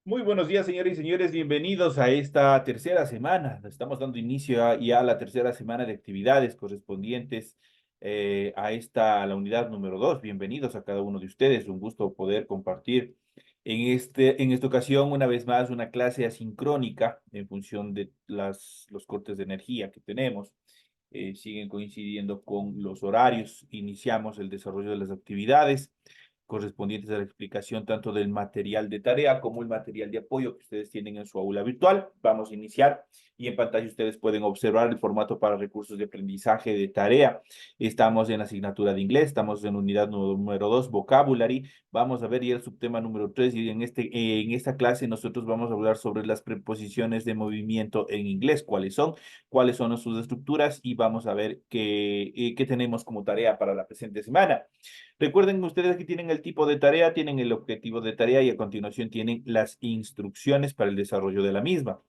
Muy buenos días, señores y señores. Bienvenidos a esta tercera semana. Estamos dando inicio ya a la tercera semana de actividades correspondientes a la unidad número 2. Bienvenidos a cada uno de ustedes. Un gusto poder compartir en esta ocasión, una vez más, una clase asincrónica en función de los cortes de energía que tenemos. Siguen coincidiendo con los horarios. Iniciamos el desarrollo de las actividades correspondientes a la explicación tanto del material de tarea como el material de apoyo que ustedes tienen en su aula virtual. Vamos a iniciar y en pantalla ustedes pueden observar el formato para recursos de aprendizaje de tarea. Estamos en la asignatura de inglés, estamos en unidad número 2, vocabulary. Vamos a ver ya el subtema número 3 y en esta clase nosotros vamos a hablar sobre las preposiciones de movimiento en inglés, cuáles son sus estructuras y vamos a ver qué tenemos como tarea para la presente semana. Recuerden ustedes que tienen el tipo de tarea, tienen el objetivo de tarea y a continuación tienen las instrucciones para el desarrollo de la misma.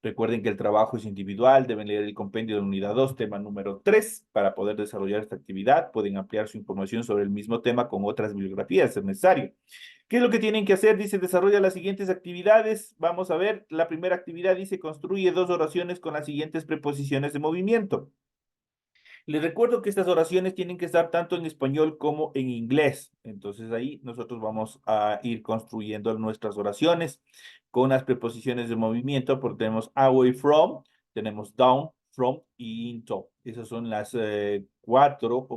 Recuerden que el trabajo es individual, deben leer el compendio de la unidad 2, tema número 3, para poder desarrollar esta actividad. Pueden ampliar su información sobre el mismo tema con otras bibliografías, si es necesario. ¿Qué es lo que tienen que hacer? Dice, desarrolla las siguientes actividades. Vamos a ver, la primera actividad dice, construye dos oraciones con las siguientes preposiciones de movimiento. Les recuerdo que estas oraciones tienen que estar tanto en español como en inglés. Entonces ahí nosotros vamos a ir construyendo nuestras oraciones con las preposiciones de movimiento, porque tenemos away from, tenemos down, from y into. Esas son las cuatro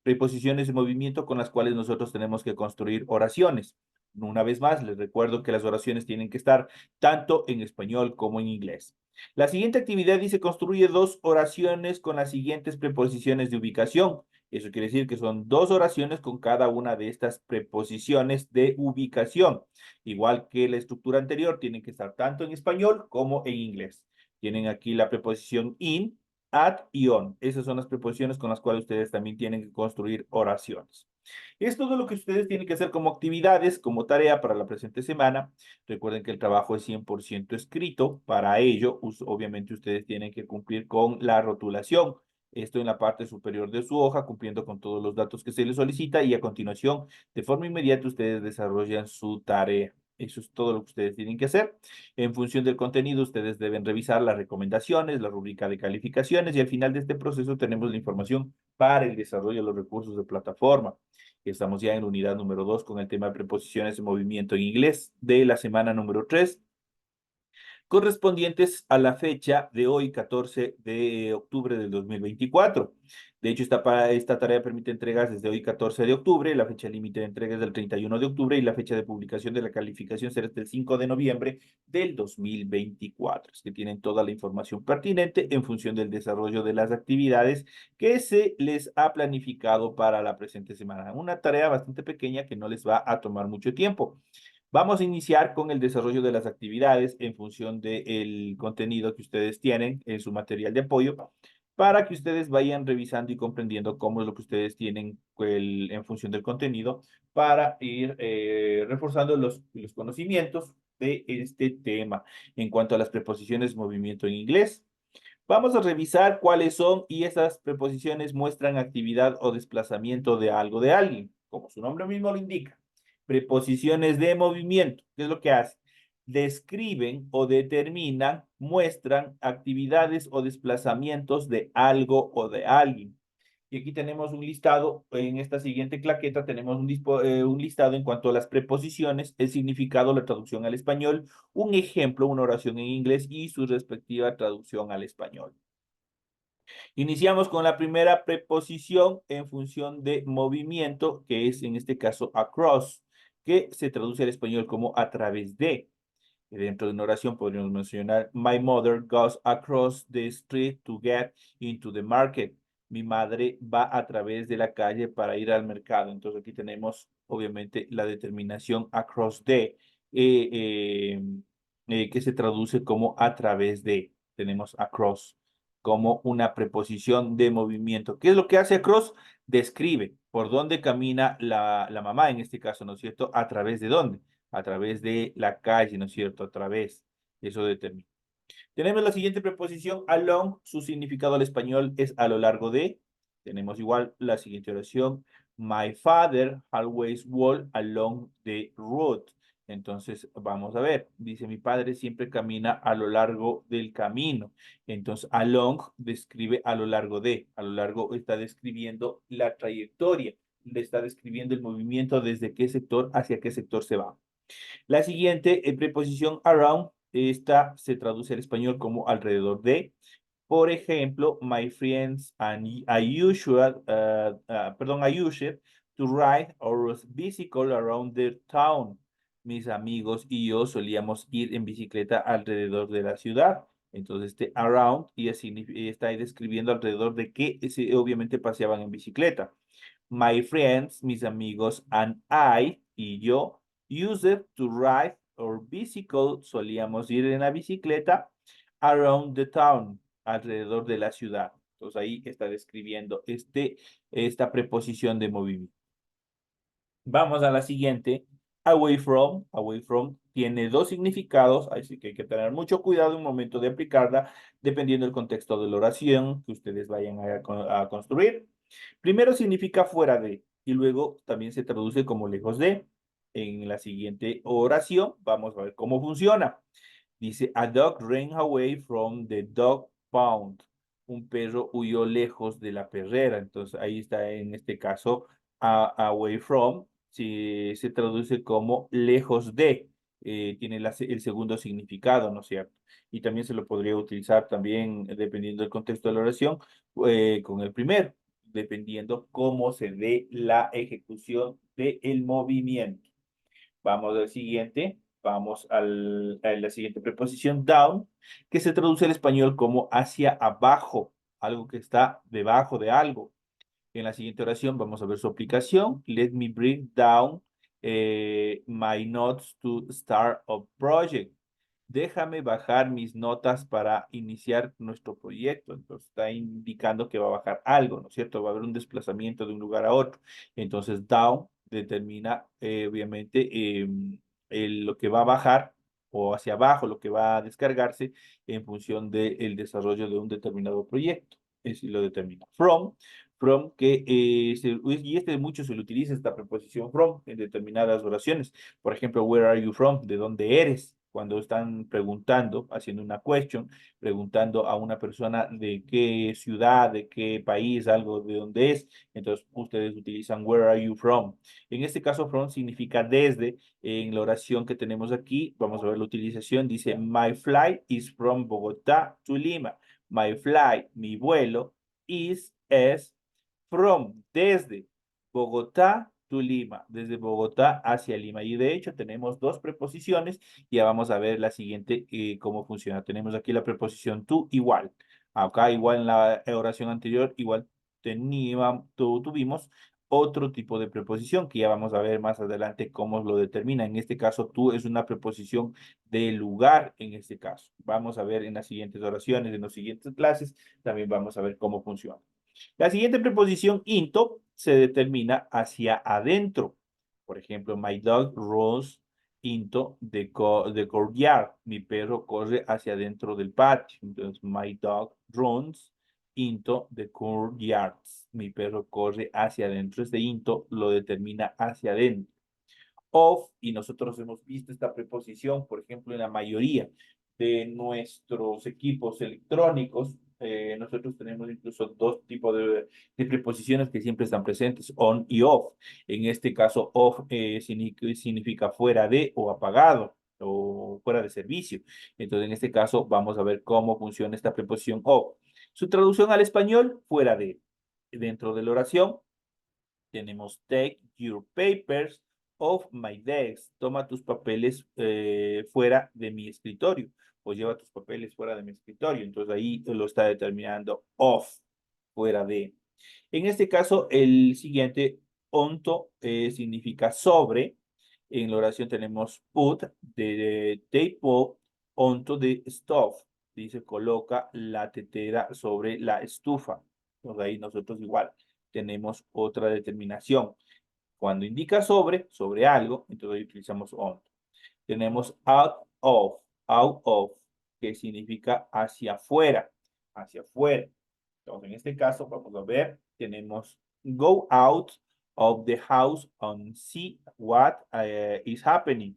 preposiciones de movimiento con las cuales nosotros tenemos que construir oraciones. Una vez más, les recuerdo que las oraciones tienen que estar tanto en español como en inglés. La siguiente actividad dice construye dos oraciones con las siguientes preposiciones de ubicación. Eso quiere decir que son dos oraciones con cada una de estas preposiciones de ubicación. Igual que la estructura anterior, tienen que estar tanto en español como en inglés. Tienen aquí la preposición in, at y on. Esas son las preposiciones con las cuales ustedes también tienen que construir oraciones. Es todo lo que ustedes tienen que hacer como actividades, como tarea para la presente semana. Recuerden que el trabajo es 100% escrito. Para ello, obviamente ustedes tienen que cumplir con la rotulación. Esto en la parte superior de su hoja, cumpliendo con todos los datos que se les solicita y a continuación, de forma inmediata, ustedes desarrollan su tarea. Eso es todo lo que ustedes tienen que hacer. En función del contenido, ustedes deben revisar las recomendaciones, la rúbrica de calificaciones y al final de este proceso tenemos la información para el desarrollo de los recursos de plataforma. Estamos ya en la unidad número 2 con el tema de preposiciones de movimiento en inglés de la semana número 3 correspondientes a la fecha de hoy, 14 de octubre del 2024. De hecho, esta tarea permite entregas desde hoy, 14 de octubre, la fecha límite de entregas del 31 de octubre y la fecha de publicación de la calificación será hasta el 5 de noviembre del 2024. Es que tienen toda la información pertinente en función del desarrollo de las actividades que se les ha planificado para la presente semana. Una tarea bastante pequeña que no les va a tomar mucho tiempo. Vamos a iniciar con el desarrollo de las actividades en función del contenido que ustedes tienen en su material de apoyo para que ustedes vayan revisando y comprendiendo cómo es lo que ustedes tienen en función del contenido para ir reforzando los conocimientos de este tema. En cuanto a las preposiciones movimiento en inglés, vamos a revisar cuáles son y esas preposiciones muestran actividad o desplazamiento de algo de alguien, como su nombre mismo lo indica. Preposiciones de movimiento, ¿qué es lo que hace? Describen o determinan, muestran actividades o desplazamientos de algo o de alguien. Y aquí tenemos un listado, en esta siguiente claqueta tenemos un listado en cuanto a las preposiciones, el significado, la traducción al español, un ejemplo, una oración en inglés y su respectiva traducción al español. Iniciamos con la primera preposición en función de movimiento, que es en este caso across, que se traduce al español como a través de. Dentro de una oración podríamos mencionar, My mother goes across the street to get into the market. Mi madre va a través de la calle para ir al mercado. Entonces aquí tenemos obviamente la determinación across the, eh, eh, que se traduce como a través de. Tenemos across como una preposición de movimiento. ¿Qué es lo que hace across? Describe por dónde camina la mamá, en este caso, ¿no es cierto? ¿A través de dónde? A través de la calle, ¿no es cierto? A través. Eso determina. Tenemos la siguiente preposición, along. Su significado al español es a lo largo de. Tenemos igual la siguiente oración. My father always walked along the road. Entonces, vamos a ver. Dice, mi padre siempre camina a lo largo del camino. Entonces, along describe a lo largo de. A lo largo está describiendo la trayectoria. Le está describiendo el movimiento desde qué sector hacia qué sector se va. La siguiente, preposición around, esta se traduce al español como alrededor de. Por ejemplo, my friends and I usually to ride our bicycle around the town. Mis amigos y yo solíamos ir en bicicleta alrededor de la ciudad. Entonces, este around y está ahí describiendo alrededor de qué obviamente paseaban en bicicleta. My friends, mis amigos, and I, y yo, used to ride our bicycle, solíamos ir en la bicicleta, around the town, alrededor de la ciudad. Entonces ahí está describiendo esta preposición de movimiento. Vamos a la siguiente. Away from. Away from tiene dos significados, así que hay que tener mucho cuidado en el momento de aplicarla, dependiendo del contexto de la oración que ustedes vayan a construir. Primero significa fuera de y luego también se traduce como lejos de. En la siguiente oración vamos a ver cómo funciona. Dice, a dog ran away from the dog pound. Un perro huyó lejos de la perrera. Entonces ahí está en este caso away from, si se traduce como lejos de. Tiene el segundo significado, ¿no es cierto? Y también se lo podría utilizar también, dependiendo del contexto de la oración, con el primero, dependiendo cómo se dé la ejecución del movimiento. Vamos al siguiente. Vamos a la siguiente preposición, down, que se traduce al español como hacia abajo, algo que está debajo de algo. En la siguiente oración vamos a ver su aplicación. Let me bring down my notes to start a project. Déjame bajar mis notas para iniciar nuestro proyecto. Entonces está indicando que va a bajar algo, ¿no es cierto? Va a haber un desplazamiento de un lugar a otro. Entonces down determina obviamente lo que va a bajar o hacia abajo, lo que va a descargarse en función del desarrollo de un determinado proyecto. Así lo determina. From, que y mucho se lo utiliza esta preposición from en determinadas oraciones. Por ejemplo, where are you from? ¿De dónde eres? Cuando están preguntando, haciendo una question, preguntando a una persona de qué ciudad, de qué país, algo de dónde es, entonces ustedes utilizan where are you from. En este caso, from significa desde. En la oración que tenemos aquí, vamos a ver la utilización, dice, my flight is from Bogotá to Lima. My flight, mi vuelo, es from, desde Bogotá to Lima, desde Bogotá hacia Lima. Y de hecho tenemos dos preposiciones. Ya vamos a ver la siguiente, cómo funciona. Tenemos aquí la preposición to igual. Acá igual en la oración anterior, igual tuvimos otro tipo de preposición que ya vamos a ver más adelante cómo lo determina. En este caso, tú es una preposición de lugar en este caso. Vamos a ver en las siguientes oraciones, en las siguientes clases, también vamos a ver cómo funciona. La siguiente preposición into se determina hacia adentro. Por ejemplo, my dog runs into the courtyard. Mi perro corre hacia adentro del patio. Entonces, my dog runs into the courtyard. Mi perro corre hacia adentro. Este into lo determina hacia adentro. Of, y nosotros hemos visto esta preposición, por ejemplo, en la mayoría de nuestros equipos electrónicos. Nosotros tenemos incluso dos tipos de preposiciones que siempre están presentes, on y off. En este caso, off significa fuera de o apagado o fuera de servicio. Entonces, en este caso, vamos a ver cómo funciona esta preposición off. Su traducción al español, fuera de. Dentro de la oración, tenemos take your papers off my desk. Toma tus papeles fuera de mi escritorio. O lleva tus papeles fuera de mi escritorio. Entonces ahí lo está determinando off, fuera de. En este caso, el siguiente, onto, significa sobre. En la oración tenemos put, de tape onto the stove. Dice, coloca la tetera sobre la estufa. Entonces ahí nosotros igual tenemos otra determinación. Cuando indica sobre algo, entonces ahí utilizamos on. Tenemos out of, que significa hacia afuera, hacia afuera. Entonces, en este caso, vamos a ver, tenemos go out of the house and see what is happening.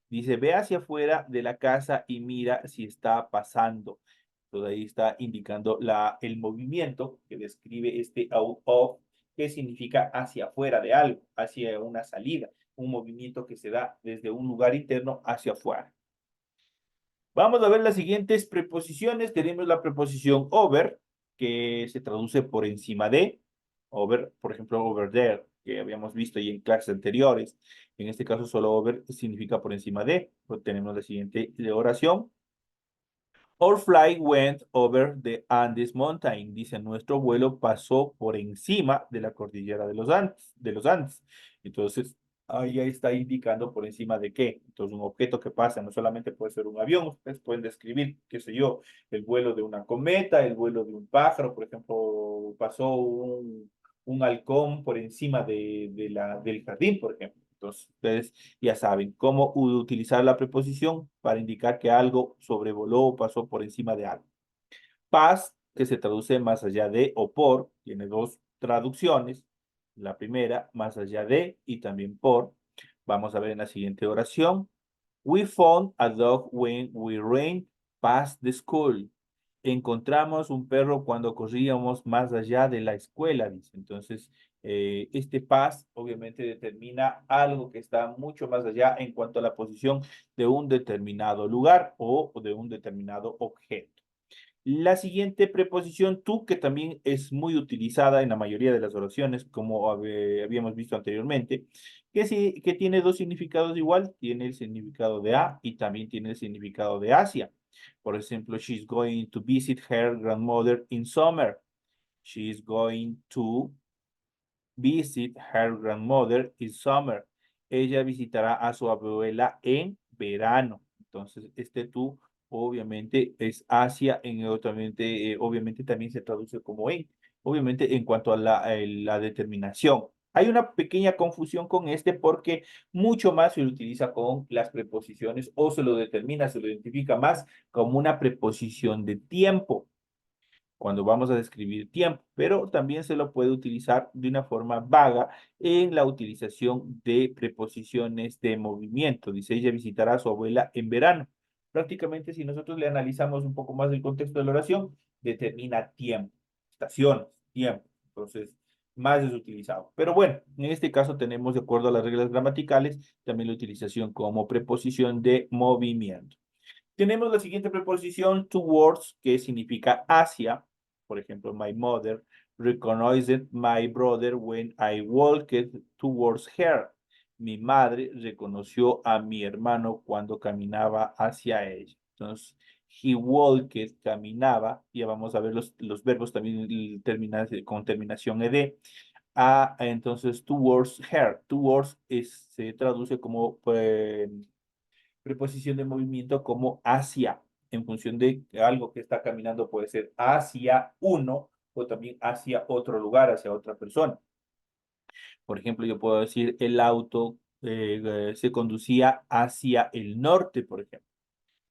Dice, ve hacia afuera de la casa y mira si está pasando. Entonces ahí está indicando el movimiento que describe este out of, que significa hacia afuera de algo, hacia una salida, un movimiento que se da desde un lugar interno hacia afuera. Vamos a ver las siguientes preposiciones. Tenemos la preposición over, que se traduce por encima de. Over, por ejemplo, over there, que habíamos visto ya en clases anteriores. En este caso, solo over significa por encima de. Pues tenemos la siguiente oración. Our flight went over the Andes Mountain. Dice, nuestro vuelo pasó por encima de la cordillera de los Andes. Entonces, ahí está indicando por encima de qué. Entonces, un objeto que pasa no solamente puede ser un avión, ustedes pueden describir, qué sé yo, el vuelo de una cometa, el vuelo de un pájaro, por ejemplo, pasó un halcón por encima del jardín, por ejemplo. Entonces, ustedes ya saben cómo utilizar la preposición para indicar que algo sobrevoló o pasó por encima de algo. Paz, que se traduce más allá de o por, tiene dos traducciones. La primera, más allá de y también por. Vamos a ver en la siguiente oración. We found a dog when we ran past the school. Encontramos un perro cuando corríamos más allá de la escuela, dice. Entonces, este past obviamente determina algo que está mucho más allá en cuanto a la posición de un determinado lugar o de un determinado objeto. La siguiente preposición to, que también es muy utilizada en la mayoría de las oraciones, como habíamos visto anteriormente, que, sí, que tiene dos significados igual, tiene el significado de a y también tiene el significado de Asia. Por ejemplo, she's going to visit her grandmother in summer. She's going to visit her grandmother in summer. Ella visitará a su abuela en verano. Entonces, este tú obviamente es hacia, obviamente también se traduce como en. Obviamente en cuanto a la determinación. Hay una pequeña confusión con este porque mucho más se lo utiliza con las preposiciones o se lo determina, se lo identifica más como una preposición de tiempo cuando vamos a describir tiempo, pero también se lo puede utilizar de una forma vaga en la utilización de preposiciones de movimiento. Dice, ella visitará a su abuela en verano. Prácticamente, si nosotros le analizamos un poco más el contexto de la oración, determina tiempo, estaciones, tiempo. Entonces, más es utilizado. Pero bueno, en este caso tenemos, de acuerdo a las reglas gramaticales, también la utilización como preposición de movimiento. Tenemos la siguiente preposición, towards, que significa hacia. Por ejemplo, my mother recognized my brother when I walked towards her. Mi madre reconoció a mi hermano cuando caminaba hacia ella. Entonces, he walked, caminaba. Ya vamos a ver los verbos también con terminación ed. Entonces, towards her. Towards se traduce como preposición de movimiento como hacia, en función de algo que está caminando, puede ser hacia uno o también hacia otro lugar, hacia otra persona. Por ejemplo, yo puedo decir el auto se conducía hacia el norte, por ejemplo.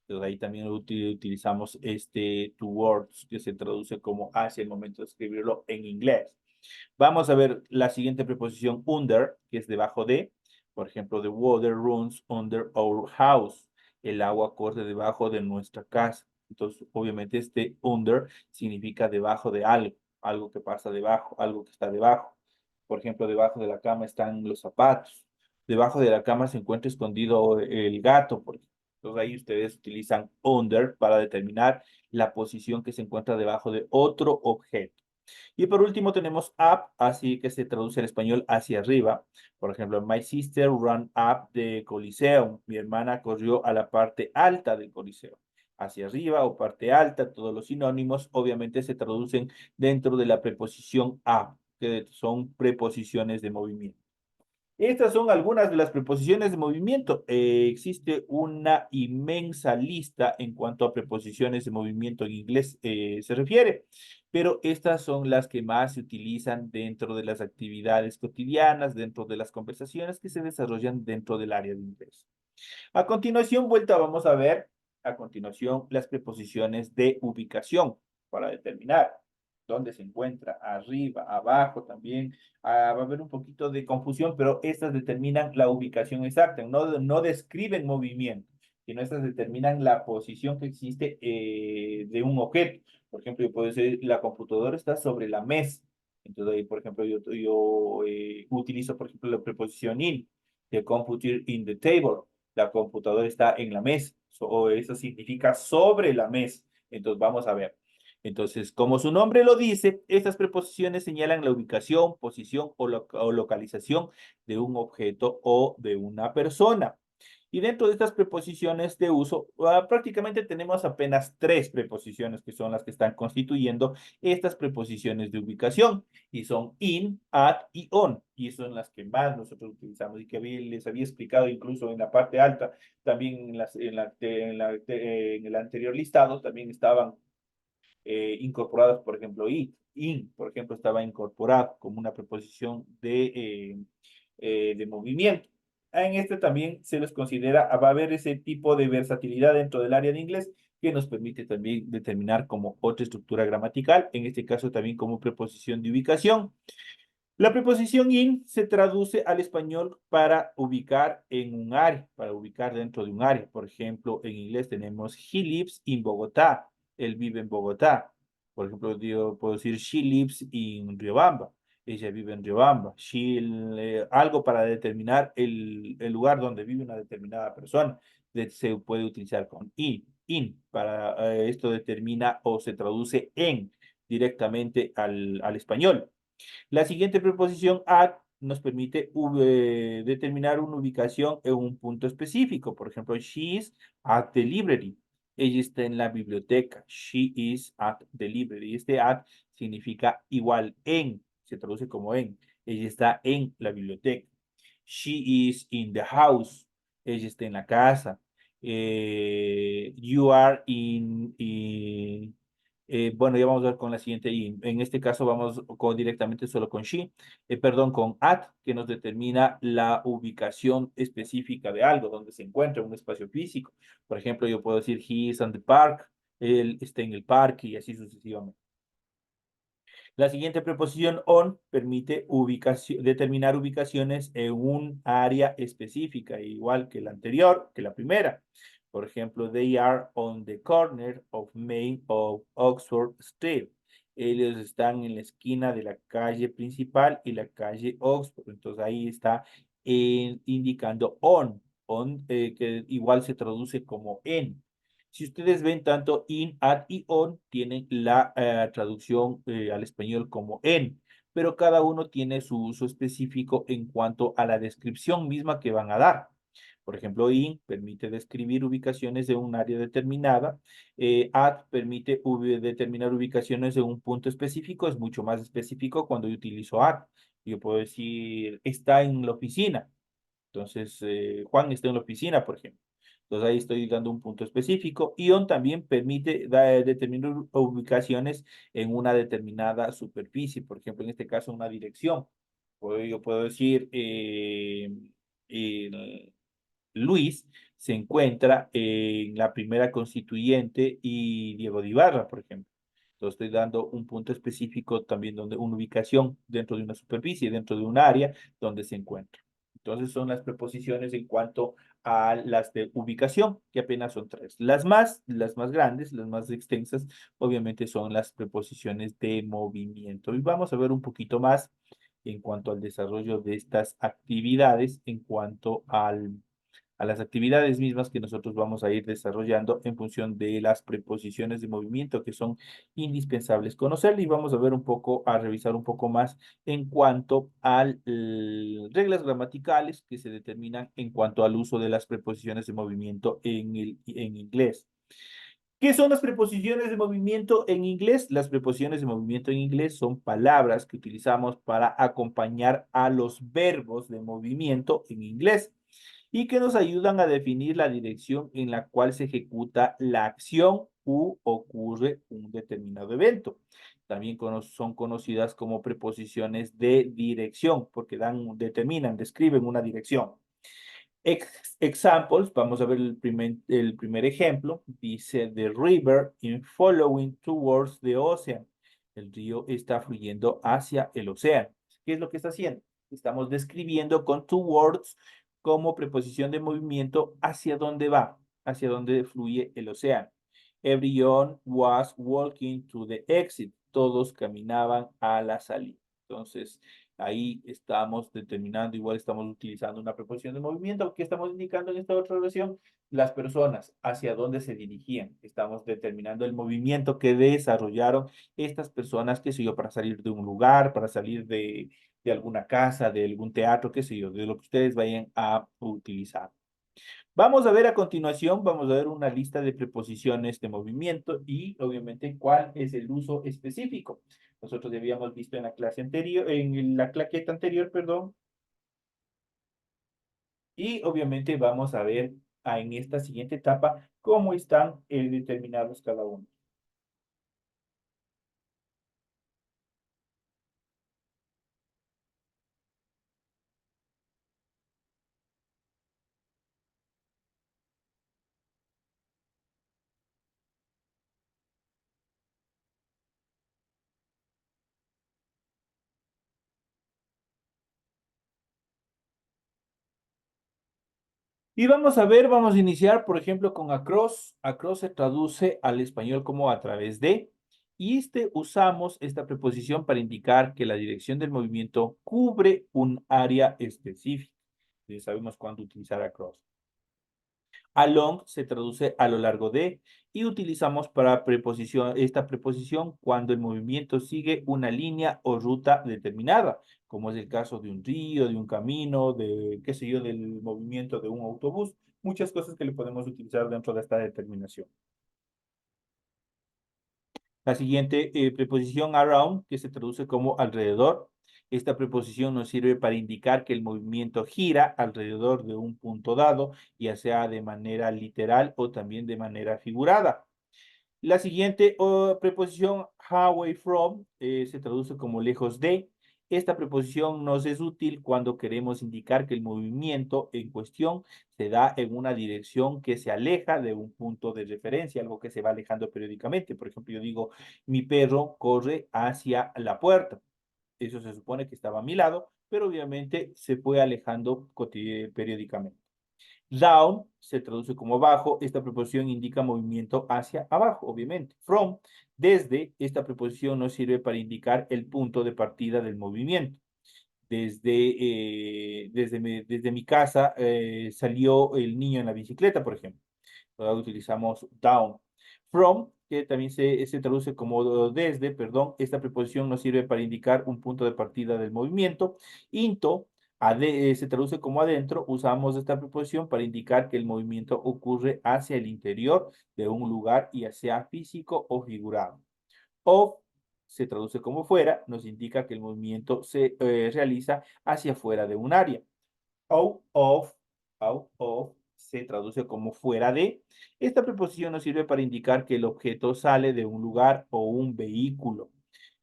Entonces ahí también utilizamos este towards, que se traduce como hacia el momento de escribirlo en inglés. Vamos a ver la siguiente preposición under, que es debajo de. Por ejemplo, the water runs under our house. El agua corre debajo de nuestra casa. Entonces, obviamente, este under significa debajo de algo, algo que pasa debajo, algo que está debajo. Por ejemplo, debajo de la cama están los zapatos. Debajo de la cama se encuentra escondido el gato, por ejemplo. Entonces ahí ustedes utilizan under para determinar la posición que se encuentra debajo de otro objeto. Y por último tenemos up, así que se traduce en español hacia arriba. Por ejemplo, my sister ran up the Coliseum. Mi hermana corrió a la parte alta del Coliseo. Hacia arriba o parte alta, todos los sinónimos obviamente se traducen dentro de la preposición up, que son preposiciones de movimiento. Estas son algunas de las preposiciones de movimiento. Existe una inmensa lista en cuanto a preposiciones de movimiento en inglés se refiere, pero estas son las que más se utilizan dentro de las actividades cotidianas, dentro de las conversaciones que se desarrollan dentro del área de inglés. A continuación, vamos a ver, a continuación, las preposiciones de ubicación para determinar. dónde se encuentra, arriba, abajo también. Va a haber un poquito de confusión, pero estas determinan la ubicación exacta, no describen movimiento, sino estas determinan la posición que existe de un objeto. Por ejemplo, yo puedo decir, la computadora está sobre la mesa. Entonces, ahí, por ejemplo, yo utilizo, por ejemplo, la preposición in, the computer in the table. La computadora está en la mesa, o eso significa sobre la mesa. Entonces, vamos a ver. Entonces, como su nombre lo dice, estas preposiciones señalan la ubicación, posición o localización de un objeto o de una persona. Y dentro de estas preposiciones de uso, prácticamente tenemos apenas tres preposiciones que son las que están constituyendo estas preposiciones de ubicación, y son in, at y on, y son las que más nosotros utilizamos y que les había explicado incluso en la parte alta, también en el anterior listado, también estaban incorporados, por ejemplo, in, por ejemplo, estaba incorporado como una preposición de movimiento. En este también se les considera, va a haber ese tipo de versatilidad dentro del área de inglés que nos permite también determinar como otra estructura gramatical, en este caso también como preposición de ubicación. La preposición in se traduce al español para ubicar en un área, para ubicar dentro de un área. Por ejemplo, en inglés tenemos he lives in Bogotá. Él vive en Bogotá. Por ejemplo, yo puedo decir she lives in Riobamba. Ella vive en Riobamba. Algo para determinar el lugar donde vive una determinada persona. Se puede utilizar con in. Para esto determina o se traduce en directamente al español. La siguiente preposición at nos permite determinar una ubicación en un punto específico. Por ejemplo, she is at the library. Ella está en la biblioteca. She is at the library. Este at significa igual en, se traduce como en. Ella está en la biblioteca. She is in the house. Ella está en la casa. You are bueno, ya vamos a ver con la siguiente y en este caso vamos directamente solo con she, perdón, con at, que nos determina la ubicación específica de algo, donde se encuentra un espacio físico. Por ejemplo, yo puedo decir he is on the park, él está en el parque y así sucesivamente. La siguiente preposición on permite determinar ubicaciones en un área específica, igual que la anterior, que la primera. Por ejemplo, they are on the corner of Main of Oxford Street. Ellos están en la esquina de la calle principal y la calle Oxford. Entonces ahí está indicando on que igual se traduce como en. Si ustedes ven, tanto in, at y on tienen la traducción al español como en, pero cada uno tiene su uso específico en cuanto a la descripción misma que van a dar. Por ejemplo, in permite describir ubicaciones de un área determinada. At permite determinar ubicaciones de un punto específico. Es mucho más específico cuando yo utilizo at. Yo puedo decir, está en la oficina. Entonces, Juan está en la oficina, por ejemplo. Entonces ahí estoy dando un punto específico. Ion también permite determinar ubicaciones en una determinada superficie, por ejemplo, en este caso una dirección. Yo puedo decir, eh, Luis se encuentra en la primera constituyente y Diego de Ibarra, por ejemplo. Entonces estoy dando un punto específico también donde una ubicación dentro de una superficie, dentro de un área donde se encuentra. Entonces son las preposiciones en cuanto a las de ubicación, que apenas son tres. Las más grandes, las más extensas, obviamente son las preposiciones de movimiento. Y vamos a ver un poquito más en cuanto al desarrollo de estas actividades, en cuanto a las actividades mismas que nosotros vamos a ir desarrollando en función de las preposiciones de movimiento que son indispensables conocer, y vamos a ver un poco, a revisar un poco más en cuanto a reglas gramaticales que se determinan en cuanto al uso de las preposiciones de movimiento en inglés. ¿Qué son las preposiciones de movimiento en inglés? Las preposiciones de movimiento en inglés son palabras que utilizamos para acompañar a los verbos de movimiento en inglés y que nos ayudan a definir la dirección en la cual se ejecuta la acción u ocurre un determinado evento. También son conocidas como preposiciones de dirección porque describen una dirección. Examples, vamos a ver el primer ejemplo. Dice, the river in following towards the ocean. El río está fluyendo hacia el océano. ¿Qué es lo que está haciendo? Estamos describiendo con towards como preposición de movimiento hacia dónde va, hacia dónde fluye el océano. Everyone was walking to the exit. Todos caminaban a la salida. Entonces, ahí estamos determinando, igual estamos utilizando una preposición de movimiento. ¿Qué estamos indicando en esta otra oración? Las personas hacia dónde se dirigían. Estamos determinando el movimiento que desarrollaron estas personas, qué sé yo, para salir de un lugar, para salir de alguna casa, de algún teatro, qué sé yo, de lo que ustedes vayan a utilizar. Vamos a ver a continuación, vamos a ver una lista de preposiciones de movimiento y obviamente cuál es el uso específico. Nosotros ya habíamos visto en la clase anterior, en la claqueta anterior, perdón, y obviamente vamos a ver en esta siguiente etapa cómo están determinados cada uno. Y vamos a ver, vamos a iniciar, por ejemplo, con across. Across se traduce al español como a través de, y usamos esta preposición para indicar que la dirección del movimiento cubre un área específica. Ya sabemos cuándo utilizar across. Along se traduce a lo largo de y utilizamos para esta preposición cuando el movimiento sigue una línea o ruta determinada, como es el caso de un río, de un camino, de, qué sé yo, del movimiento de un autobús, muchas cosas que le podemos utilizar dentro de esta determinación. La siguiente preposición around, que se traduce como alrededor. Esta preposición nos sirve para indicar que el movimiento gira alrededor de un punto dado, ya sea de manera literal o también de manera figurada. La siguiente preposición, away from, se traduce como lejos de. Esta preposición nos es útil cuando queremos indicar que el movimiento en cuestión se da en una dirección que se aleja de un punto de referencia, algo que se va alejando periódicamente. Por ejemplo, yo digo, mi perro corre hacia la puerta. Eso se supone que estaba a mi lado, pero obviamente se fue alejando periódicamente. Down se traduce como abajo. Esta preposición indica movimiento hacia abajo, obviamente. From, desde, esta preposición nos sirve para indicar el punto de partida del movimiento. Desde mi casa salió el niño en la bicicleta, por ejemplo. Ahora utilizamos down. From, que también se traduce como desde, perdón, esta preposición nos sirve para indicar un punto de partida del movimiento. Into, se traduce como adentro, usamos esta preposición para indicar que el movimiento ocurre hacia el interior de un lugar, ya sea físico o figurado. Off se traduce como fuera, nos indica que el movimiento se realiza hacia fuera de un área. Out of, out of se traduce como fuera de. Esta preposición nos sirve para indicar que el objeto sale de un lugar o un vehículo.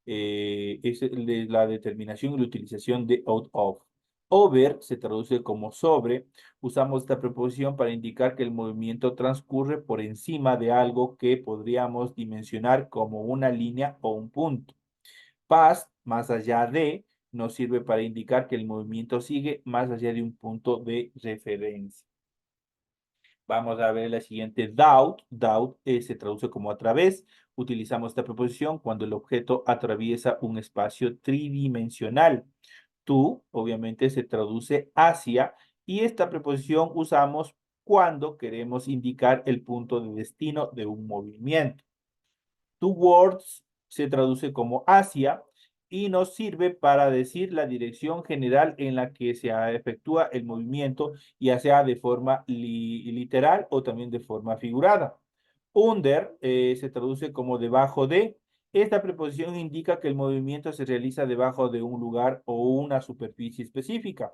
Es la determinación y la utilización de out of. Over se traduce como sobre. Usamos esta preposición para indicar que el movimiento transcurre por encima de algo que podríamos dimensionar como una línea o un punto. Past, más allá de, nos sirve para indicar que el movimiento sigue más allá de un punto de referencia. Vamos a ver la siguiente, doubt. Doubt se traduce como a través. Utilizamos esta preposición cuando el objeto atraviesa un espacio tridimensional. To, obviamente, se traduce hacia y esta preposición usamos cuando queremos indicar el punto de destino de un movimiento. Towards se traduce como hacia y nos sirve para decir la dirección general en la que se efectúa el movimiento, ya sea de forma literal o también de forma figurada. Under se traduce como debajo de. Esta preposición indica que el movimiento se realiza debajo de un lugar o una superficie específica.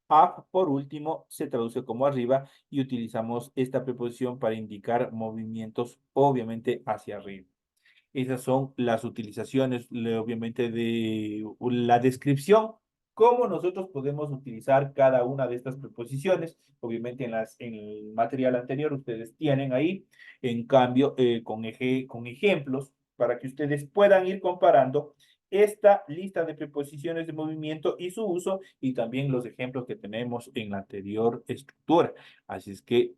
Up, por último, se traduce como arriba y utilizamos esta preposición para indicar movimientos, obviamente, hacia arriba. Esas son las utilizaciones, obviamente, de la descripción, cómo nosotros podemos utilizar cada una de estas preposiciones. Obviamente, en el material anterior ustedes tienen ahí, en cambio, con ejemplos, para que ustedes puedan ir comparando esta lista de preposiciones de movimiento y su uso y también los ejemplos que tenemos en la anterior estructura. Así es que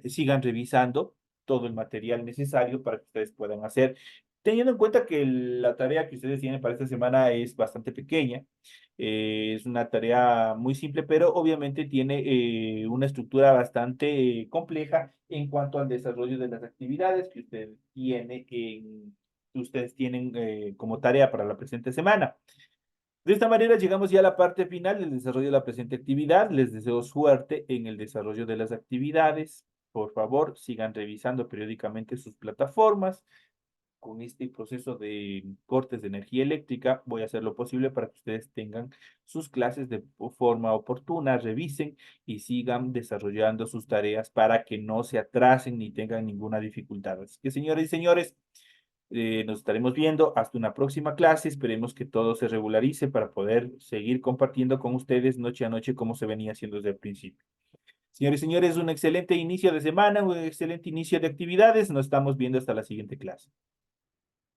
sigan revisando todo el material necesario para que ustedes puedan hacer, teniendo en cuenta que la tarea que ustedes tienen para esta semana es bastante pequeña. Es una tarea muy simple, pero obviamente tiene una estructura bastante compleja en cuanto al desarrollo de las actividades que ustedes tienen como tarea para la presente semana. De esta manera llegamos ya a la parte final del desarrollo de la presente actividad. Les deseo suerte en el desarrollo de las actividades. Por favor, sigan revisando periódicamente sus plataformas. Con este proceso de cortes de energía eléctrica, voy a hacer lo posible para que ustedes tengan sus clases de forma oportuna, revisen y sigan desarrollando sus tareas para que no se atrasen ni tengan ninguna dificultad. Así que, señores y señores, nos estaremos viendo hasta una próxima clase. Esperemos que todo se regularice para poder seguir compartiendo con ustedes noche a noche como se venía haciendo desde el principio. Señores y señores, un excelente inicio de semana, un excelente inicio de actividades. Nos estamos viendo hasta la siguiente clase.